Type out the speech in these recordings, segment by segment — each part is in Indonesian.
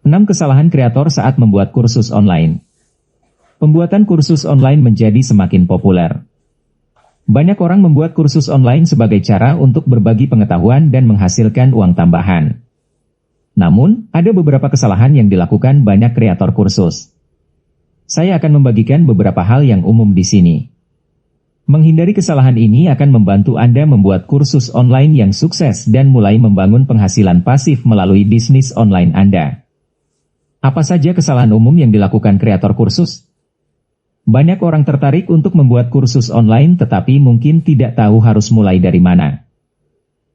6 kesalahan kreator saat membuat kursus online. Pembuatan kursus online menjadi semakin populer. Banyak orang membuat kursus online sebagai cara untuk berbagi pengetahuan dan menghasilkan uang tambahan. Namun, ada beberapa kesalahan yang dilakukan banyak kreator kursus. Saya akan membagikan beberapa hal yang umum di sini. Menghindari kesalahan ini akan membantu Anda membuat kursus online yang sukses dan mulai membangun penghasilan pasif melalui bisnis online Anda. Apa saja kesalahan umum yang dilakukan kreator kursus? Banyak orang tertarik untuk membuat kursus online tetapi mungkin tidak tahu harus mulai dari mana.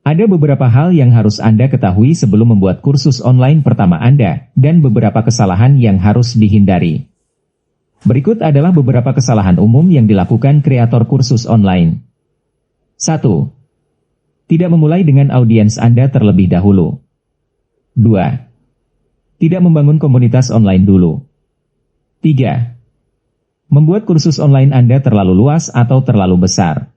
Ada beberapa hal yang harus Anda ketahui sebelum membuat kursus online pertama Anda, dan beberapa kesalahan yang harus dihindari. Berikut adalah beberapa kesalahan umum yang dilakukan kreator kursus online. 1. Tidak memulai dengan audiens Anda terlebih dahulu. 2. Tidak membangun komunitas online dulu. 3. Membuat kursus online Anda terlalu luas atau terlalu besar.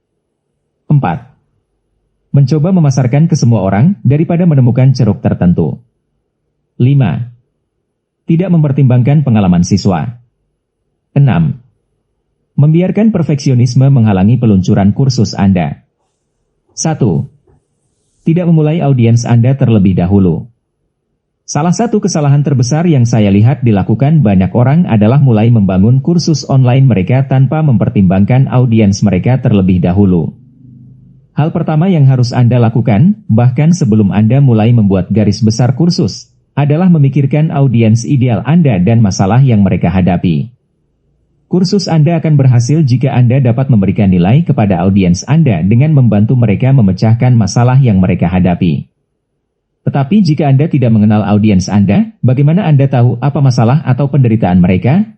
4. Mencoba memasarkan ke semua orang daripada menemukan ceruk tertentu. 5. Tidak mempertimbangkan pengalaman siswa. 6. Membiarkan perfeksionisme menghalangi peluncuran kursus Anda. 1. Tidak memulai audiens Anda terlebih dahulu. Salah satu kesalahan terbesar yang saya lihat dilakukan banyak orang adalah mulai membangun kursus online mereka tanpa mempertimbangkan audiens mereka terlebih dahulu. Hal pertama yang harus Anda lakukan, bahkan sebelum Anda mulai membuat garis besar kursus, adalah memikirkan audiens ideal Anda dan masalah yang mereka hadapi. Kursus Anda akan berhasil jika Anda dapat memberikan nilai kepada audiens Anda dengan membantu mereka memecahkan masalah yang mereka hadapi. Tetapi jika Anda tidak mengenal audiens Anda, bagaimana Anda tahu apa masalah atau penderitaan mereka?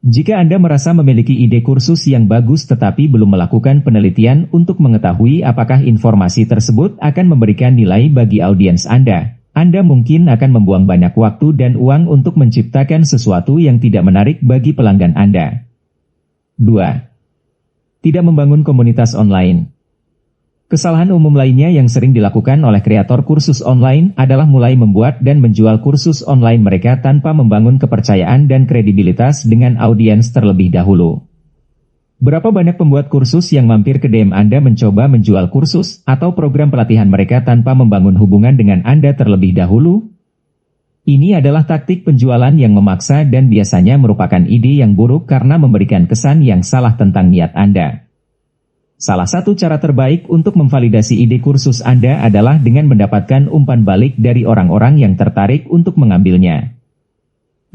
Jika Anda merasa memiliki ide kursus yang bagus tetapi belum melakukan penelitian untuk mengetahui apakah informasi tersebut akan memberikan nilai bagi audiens Anda mungkin akan membuang banyak waktu dan uang untuk menciptakan sesuatu yang tidak menarik bagi pelanggan Anda. 2. Tidak membangun komunitas online. Kesalahan umum lainnya yang sering dilakukan oleh kreator kursus online adalah mulai membuat dan menjual kursus online mereka tanpa membangun kepercayaan dan kredibilitas dengan audiens terlebih dahulu. Berapa banyak pembuat kursus yang mampir ke DM Anda mencoba menjual kursus atau program pelatihan mereka tanpa membangun hubungan dengan Anda terlebih dahulu? Ini adalah taktik penjualan yang memaksa dan biasanya merupakan ide yang buruk karena memberikan kesan yang salah tentang niat Anda. Salah satu cara terbaik untuk memvalidasi ide kursus Anda adalah dengan mendapatkan umpan balik dari orang-orang yang tertarik untuk mengambilnya.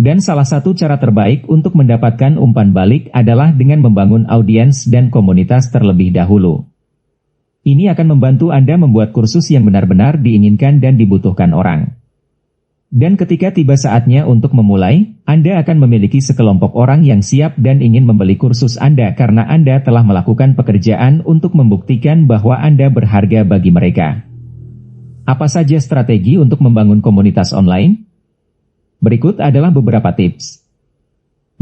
Dan salah satu cara terbaik untuk mendapatkan umpan balik adalah dengan membangun audiens dan komunitas terlebih dahulu. Ini akan membantu Anda membuat kursus yang benar-benar diinginkan dan dibutuhkan orang. Dan ketika tiba saatnya untuk memulai, Anda akan memiliki sekelompok orang yang siap dan ingin membeli kursus Anda karena Anda telah melakukan pekerjaan untuk membuktikan bahwa Anda berharga bagi mereka. Apa saja strategi untuk membangun komunitas online? Berikut adalah beberapa tips.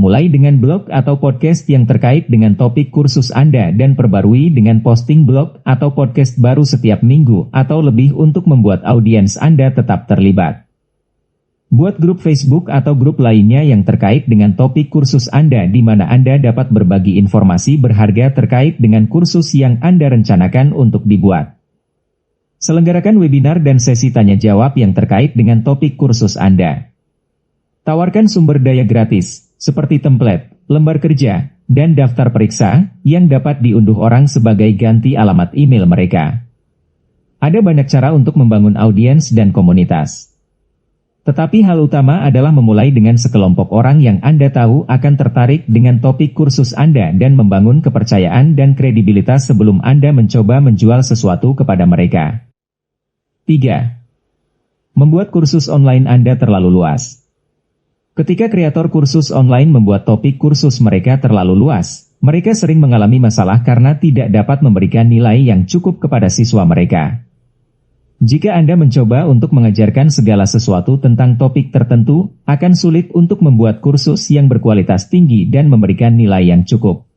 Mulai dengan blog atau podcast yang terkait dengan topik kursus Anda dan perbarui dengan posting blog atau podcast baru setiap minggu atau lebih untuk membuat audiens Anda tetap terlibat. Buat grup Facebook atau grup lainnya yang terkait dengan topik kursus Anda di mana Anda dapat berbagi informasi berharga terkait dengan kursus yang Anda rencanakan untuk dibuat. Selenggarakan webinar dan sesi tanya jawab yang terkait dengan topik kursus Anda. Tawarkan sumber daya gratis, seperti template, lembar kerja, dan daftar periksa, yang dapat diunduh orang sebagai ganti alamat email mereka. Ada banyak cara untuk membangun audiens dan komunitas. Tetapi hal utama adalah memulai dengan sekelompok orang yang Anda tahu akan tertarik dengan topik kursus Anda dan membangun kepercayaan dan kredibilitas sebelum Anda mencoba menjual sesuatu kepada mereka. 3. Membuat kursus online Anda terlalu luas. Ketika kreator kursus online membuat topik kursus mereka terlalu luas, mereka sering mengalami masalah karena tidak dapat memberikan nilai yang cukup kepada siswa mereka. Jika Anda mencoba untuk mengajarkan segala sesuatu tentang topik tertentu, akan sulit untuk membuat kursus yang berkualitas tinggi dan memberikan nilai yang cukup.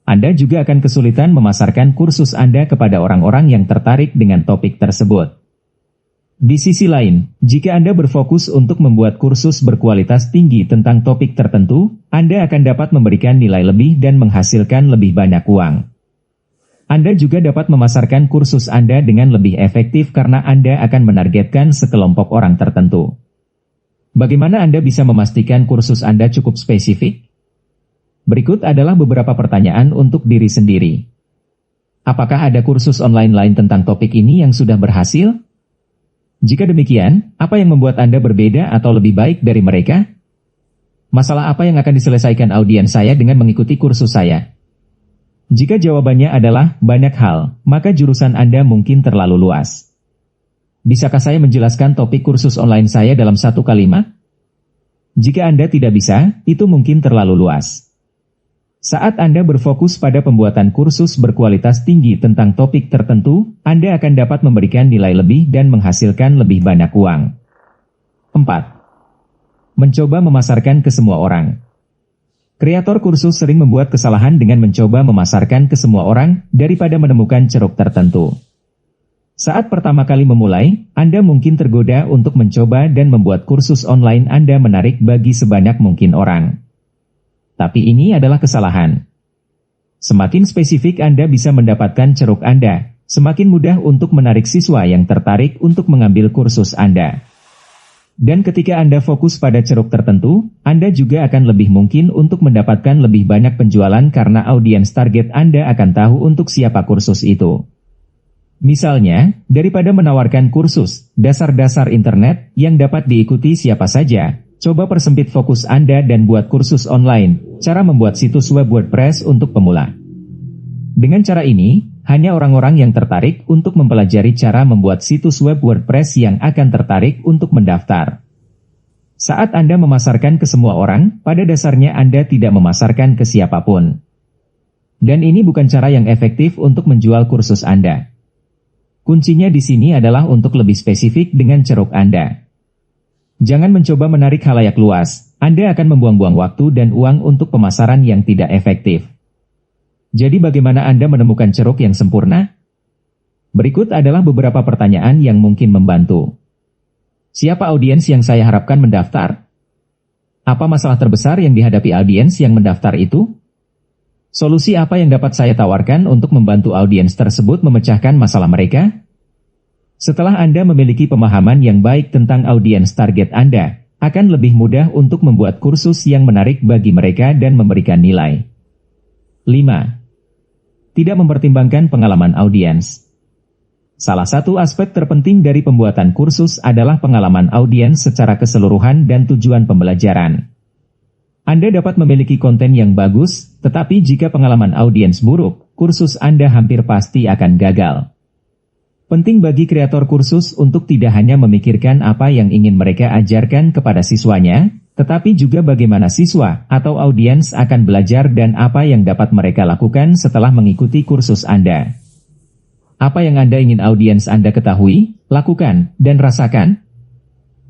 Anda juga akan kesulitan memasarkan kursus Anda kepada orang-orang yang tertarik dengan topik tersebut. Di sisi lain, jika Anda berfokus untuk membuat kursus berkualitas tinggi tentang topik tertentu, Anda akan dapat memberikan nilai lebih dan menghasilkan lebih banyak uang. Anda juga dapat memasarkan kursus Anda dengan lebih efektif karena Anda akan menargetkan sekelompok orang tertentu. Bagaimana Anda bisa memastikan kursus Anda cukup spesifik? Berikut adalah beberapa pertanyaan untuk diri sendiri. Apakah ada kursus online lain tentang topik ini yang sudah berhasil? Jika demikian, apa yang membuat Anda berbeda atau lebih baik dari mereka? Masalah apa yang akan diselesaikan audiens saya dengan mengikuti kursus saya? Jika jawabannya adalah banyak hal, maka jurusan Anda mungkin terlalu luas. Bisakah saya menjelaskan topik kursus online saya dalam satu kalimat? Jika Anda tidak bisa, itu mungkin terlalu luas. Saat Anda berfokus pada pembuatan kursus berkualitas tinggi tentang topik tertentu, Anda akan dapat memberikan nilai lebih dan menghasilkan lebih banyak uang. 4. Mencoba memasarkan ke semua orang. Kreator kursus sering membuat kesalahan dengan mencoba memasarkan ke semua orang daripada menemukan ceruk tertentu. Saat pertama kali memulai, Anda mungkin tergoda untuk mencoba dan membuat kursus online Anda menarik bagi sebanyak mungkin orang. Tapi ini adalah kesalahan. Semakin spesifik Anda bisa mendapatkan ceruk Anda, semakin mudah untuk menarik siswa yang tertarik untuk mengambil kursus Anda. Dan ketika Anda fokus pada ceruk tertentu, Anda juga akan lebih mungkin untuk mendapatkan lebih banyak penjualan karena audiens target Anda akan tahu untuk siapa kursus itu. Misalnya, daripada menawarkan kursus dasar-dasar internet yang dapat diikuti siapa saja, coba persempit fokus Anda dan buat kursus online, cara membuat situs web WordPress untuk pemula. Dengan cara ini, hanya orang-orang yang tertarik untuk mempelajari cara membuat situs web WordPress yang akan tertarik untuk mendaftar. Saat Anda memasarkan ke semua orang, pada dasarnya Anda tidak memasarkan ke siapapun. Dan ini bukan cara yang efektif untuk menjual kursus Anda. Kuncinya di sini adalah untuk lebih spesifik dengan ceruk Anda. Jangan mencoba menarik khalayak luas, Anda akan membuang-buang waktu dan uang untuk pemasaran yang tidak efektif. Jadi bagaimana Anda menemukan ceruk yang sempurna? Berikut adalah beberapa pertanyaan yang mungkin membantu. Siapa audiens yang saya harapkan mendaftar? Apa masalah terbesar yang dihadapi audiens yang mendaftar itu? Solusi apa yang dapat saya tawarkan untuk membantu audiens tersebut memecahkan masalah mereka? Setelah Anda memiliki pemahaman yang baik tentang audiens target Anda, akan lebih mudah untuk membuat kursus yang menarik bagi mereka dan memberikan nilai. 5. Tidak mempertimbangkan pengalaman audiens. Salah satu aspek terpenting dari pembuatan kursus adalah pengalaman audiens secara keseluruhan dan tujuan pembelajaran. Anda dapat memiliki konten yang bagus, tetapi jika pengalaman audiens buruk, kursus Anda hampir pasti akan gagal. Penting bagi kreator kursus untuk tidak hanya memikirkan apa yang ingin mereka ajarkan kepada siswanya, tetapi juga bagaimana siswa atau audiens akan belajar dan apa yang dapat mereka lakukan setelah mengikuti kursus Anda. Apa yang Anda ingin audiens Anda ketahui, lakukan, dan rasakan?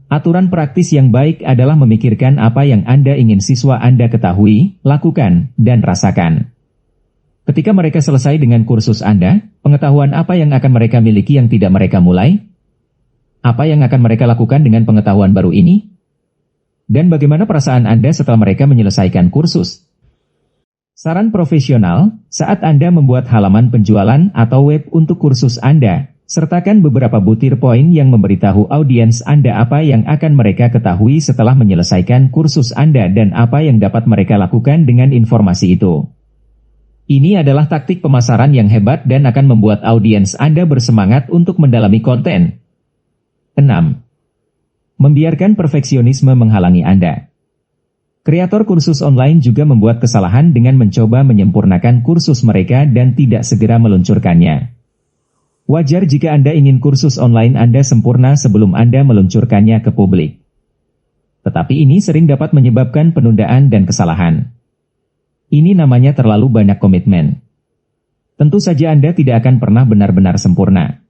Aturan praktis yang baik adalah memikirkan apa yang Anda ingin siswa Anda ketahui, lakukan, dan rasakan. Ketika mereka selesai dengan kursus Anda, pengetahuan apa yang akan mereka miliki yang tidak mereka mulai? Apa yang akan mereka lakukan dengan pengetahuan baru ini? Dan bagaimana perasaan Anda setelah mereka menyelesaikan kursus? Saran profesional, saat Anda membuat halaman penjualan atau web untuk kursus Anda, sertakan beberapa butir poin yang memberitahu audiens Anda apa yang akan mereka ketahui setelah menyelesaikan kursus Anda dan apa yang dapat mereka lakukan dengan informasi itu. Ini adalah taktik pemasaran yang hebat dan akan membuat audiens Anda bersemangat untuk mendalami konten. 6. Membiarkan perfeksionisme menghalangi Anda. Kreator kursus online juga membuat kesalahan dengan mencoba menyempurnakan kursus mereka dan tidak segera meluncurkannya. Wajar jika Anda ingin kursus online Anda sempurna sebelum Anda meluncurkannya ke publik. Tetapi ini sering dapat menyebabkan penundaan dan kesalahan. Ini namanya terlalu banyak komitmen. Tentu saja Anda tidak akan pernah benar-benar sempurna.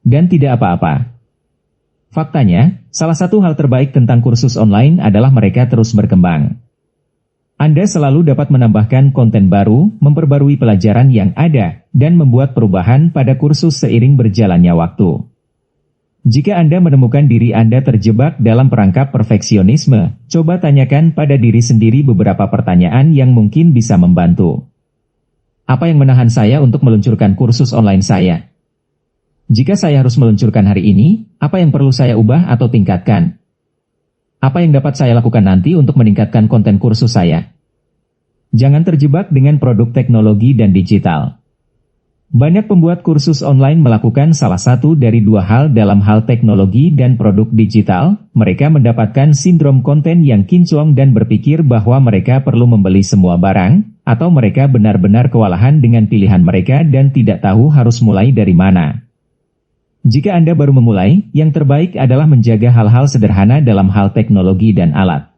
Dan tidak apa-apa. Faktanya, salah satu hal terbaik tentang kursus online adalah mereka terus berkembang. Anda selalu dapat menambahkan konten baru, memperbarui pelajaran yang ada, dan membuat perubahan pada kursus seiring berjalannya waktu. Jika Anda menemukan diri Anda terjebak dalam perangkap perfeksionisme, coba tanyakan pada diri sendiri beberapa pertanyaan yang mungkin bisa membantu. Apa yang menahan saya untuk meluncurkan kursus online saya? Jika saya harus meluncurkan hari ini, apa yang perlu saya ubah atau tingkatkan? Apa yang dapat saya lakukan nanti untuk meningkatkan konten kursus saya? Jangan terjebak dengan produk teknologi dan digital. Banyak pembuat kursus online melakukan salah satu dari dua hal dalam hal teknologi dan produk digital. Mereka mendapatkan sindrom konten yang kinclong dan berpikir bahwa mereka perlu membeli semua barang, atau mereka benar-benar kewalahan dengan pilihan mereka dan tidak tahu harus mulai dari mana. Jika Anda baru memulai, yang terbaik adalah menjaga hal-hal sederhana dalam hal teknologi dan alat.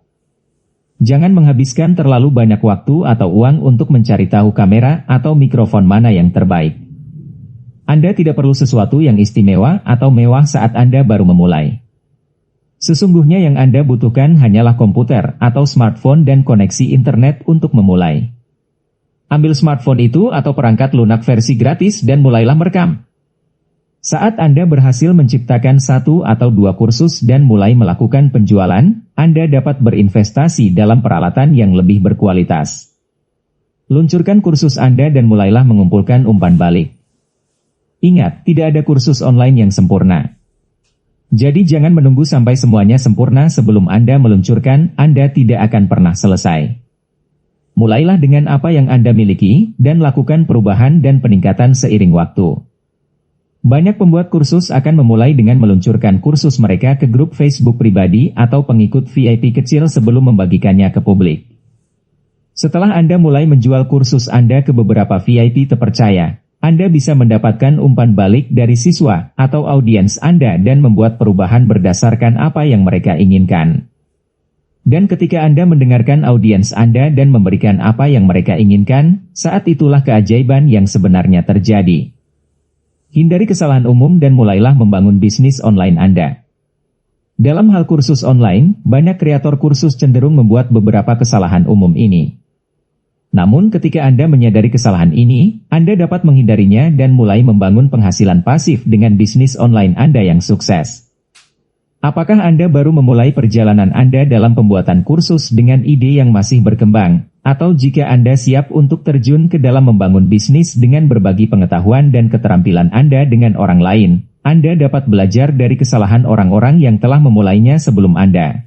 Jangan menghabiskan terlalu banyak waktu atau uang untuk mencari tahu kamera atau mikrofon mana yang terbaik. Anda tidak perlu sesuatu yang istimewa atau mewah saat Anda baru memulai. Sesungguhnya yang Anda butuhkan hanyalah komputer atau smartphone dan koneksi internet untuk memulai. Ambil smartphone itu atau perangkat lunak versi gratis dan mulailah merekam. Saat Anda berhasil menciptakan 1 atau 2 kursus dan mulai melakukan penjualan, Anda dapat berinvestasi dalam peralatan yang lebih berkualitas. Luncurkan kursus Anda dan mulailah mengumpulkan umpan balik. Ingat, tidak ada kursus online yang sempurna. Jadi jangan menunggu sampai semuanya sempurna sebelum Anda meluncurkan, Anda tidak akan pernah selesai. Mulailah dengan apa yang Anda miliki, dan lakukan perubahan dan peningkatan seiring waktu. Banyak pembuat kursus akan memulai dengan meluncurkan kursus mereka ke grup Facebook pribadi atau pengikut VIP kecil sebelum membagikannya ke publik. Setelah Anda mulai menjual kursus Anda ke beberapa VIP terpercaya, Anda bisa mendapatkan umpan balik dari siswa atau audiens Anda dan membuat perubahan berdasarkan apa yang mereka inginkan. Dan ketika Anda mendengarkan audiens Anda dan memberikan apa yang mereka inginkan, saat itulah keajaiban yang sebenarnya terjadi. Hindari kesalahan umum dan mulailah membangun bisnis online Anda. Dalam hal kursus online, banyak kreator kursus cenderung membuat beberapa kesalahan umum ini. Namun ketika Anda menyadari kesalahan ini, Anda dapat menghindarinya dan mulai membangun penghasilan pasif dengan bisnis online Anda yang sukses. Apakah Anda baru memulai perjalanan Anda dalam pembuatan kursus dengan ide yang masih berkembang? Atau jika Anda siap untuk terjun ke dalam membangun bisnis dengan berbagi pengetahuan dan keterampilan Anda dengan orang lain, Anda dapat belajar dari kesalahan orang-orang yang telah memulainya sebelum Anda.